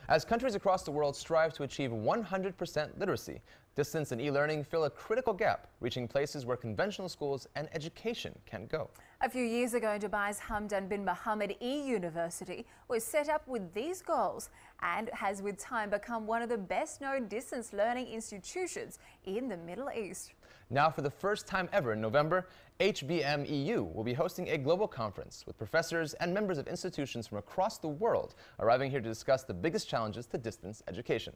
As countries across the world strive to achieve 100% literacy, distance and e-learning fill a critical gap, reaching places where conventional schools and education can't go. A few years ago, Dubai's Hamdan bin Mohammed E-University was set up with these goals and has with time become one of the best-known distance learning institutions in the Middle East. Now, for the first time ever in November, HBMEU will be hosting a global conference with professors and members of institutions from across the world arriving here to discuss the biggest challenges to distance education.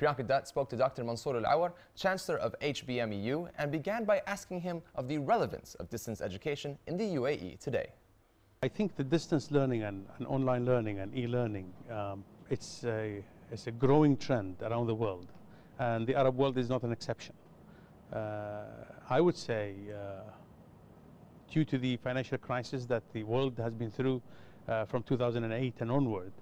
Priyanka Dutt spoke to Dr. Mansour Al-Awar, Chancellor of HBMEU, and began by asking him of the relevance of distance education in the UAE today. I think the distance learning and online learning and e-learning, it's a growing trend around the world, and the Arab world is not an exception. I would say, due to the financial crisis that the world has been through from 2008 and onward,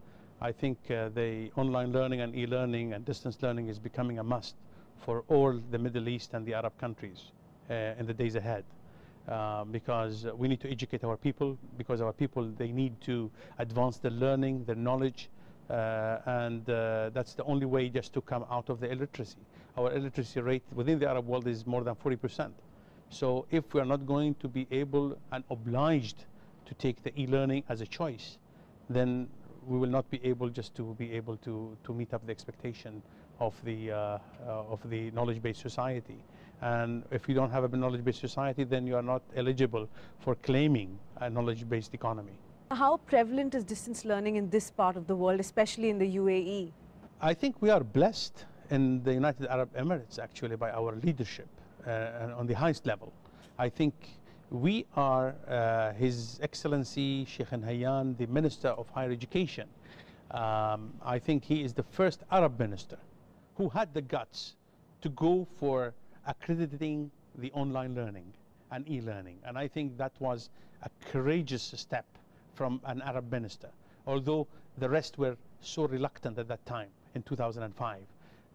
I think the online learning and e-learning and distance learning is becoming a must for all the Middle East and the Arab countries in the days ahead. Because we need to educate our people, because our people, they need to advance their learning, their knowledge, and that's the only way just to come out of the illiteracy. Our illiteracy rate within the Arab world is more than 40%. So if we are not going to be able and obliged to take the e-learning as a choice, then we will not be able to meet up the expectation of the knowledge-based society. And if you don't have a knowledge-based society, then you are not eligible for claiming a knowledge-based economy. How prevalent is distance learning in this part of the world, especially in the UAE? I think we are blessed in the United Arab Emirates, actually, by our leadership and on the highest level. I think we are His Excellency Sheikh Nahyan, the Minister of Higher Education. I think he is the first Arab minister who had the guts to go for accrediting the online learning and e-learning. And I think that was a courageous step from an Arab minister, although the rest were so reluctant at that time in 2005.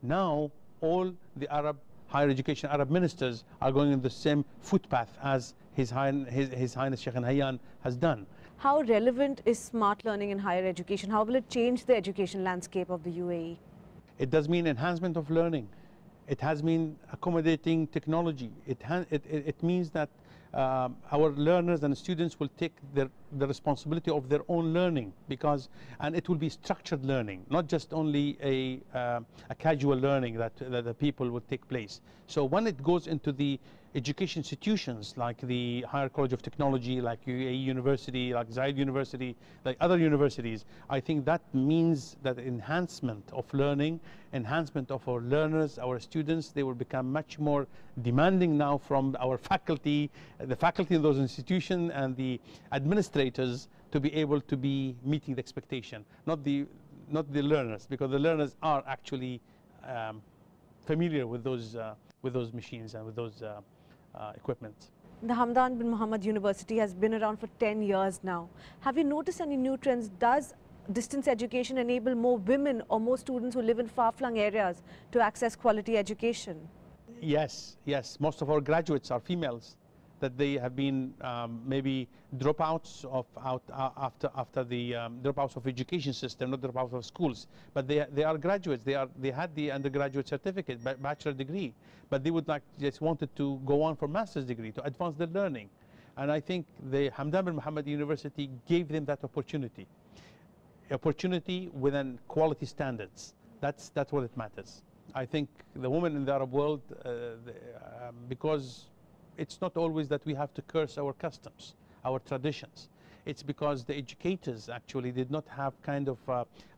Now all the Arab higher education Arab ministers are going in the same footpath as His Highness Sheikh Nahyan has done. How relevant is smart learning in higher education? How will it change the education landscape of the UAE? It does mean enhancement of learning. It has mean accommodating technology. It means that our learners and students will take the responsibility of their own learning, and it will be structured learning, not just only a casual learning that the people will take place. So when it goes into the education institutions like the Higher College of Technology, like UAE University, like Zayed University, like other universities, I think that means that enhancement of learning, enhancement of our learners, our students, they will become much more demanding now from our faculty, the faculty in those institutions and the administrators to be able to be meeting the expectation, not the learners, because the learners are actually familiar with those machines and with those equipment. The Hamdan bin Mohammed University has been around for 10 years now. Have you noticed any new trends? Does distance education enable more women or more students who live in far-flung areas to access quality education? Yes, yes. Most of our graduates are females, that they have been maybe dropouts after the dropouts of education system, not dropouts of schools. But they are graduates. They had the undergraduate certificate, bachelor degree, but they would just wanted to go on for master's degree to advance their learning. And I think the Hamdan bin Mohammed University gave them that opportunity within quality standards. That's what it matters. I think the women in the Arab world, because it's not always that we have to curse our customs, our traditions. It's because the educators actually did not have kind of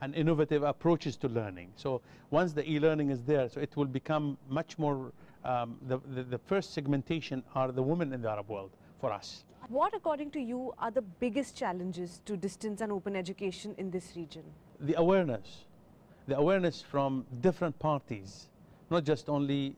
an innovative approaches to learning. So once the e-learning is there, so it will become much more, the first segmentation are the women in the Arab world for us. What, according to you, are the biggest challenges to distance and open education in this region? The awareness from different parties, not just only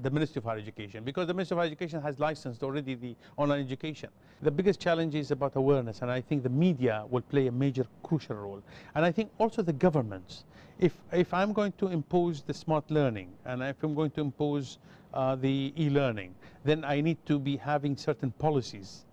the Ministry of Higher Education, because the Ministry of Higher Education has licensed already the online education. The biggest challenge is about awareness, and I think the media will play a major crucial role. And I think also the governments. If I'm going to impose the smart learning, and if I'm going to impose the e-learning, then I need to be having certain policies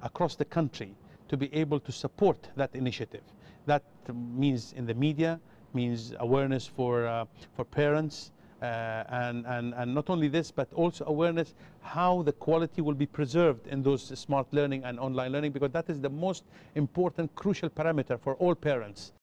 across the country to be able to support that initiative. That means in the media, means awareness for parents, and not only this, but also awareness how the quality will be preserved in those smart learning and online learning, because that is the most important, crucial parameter for all parents.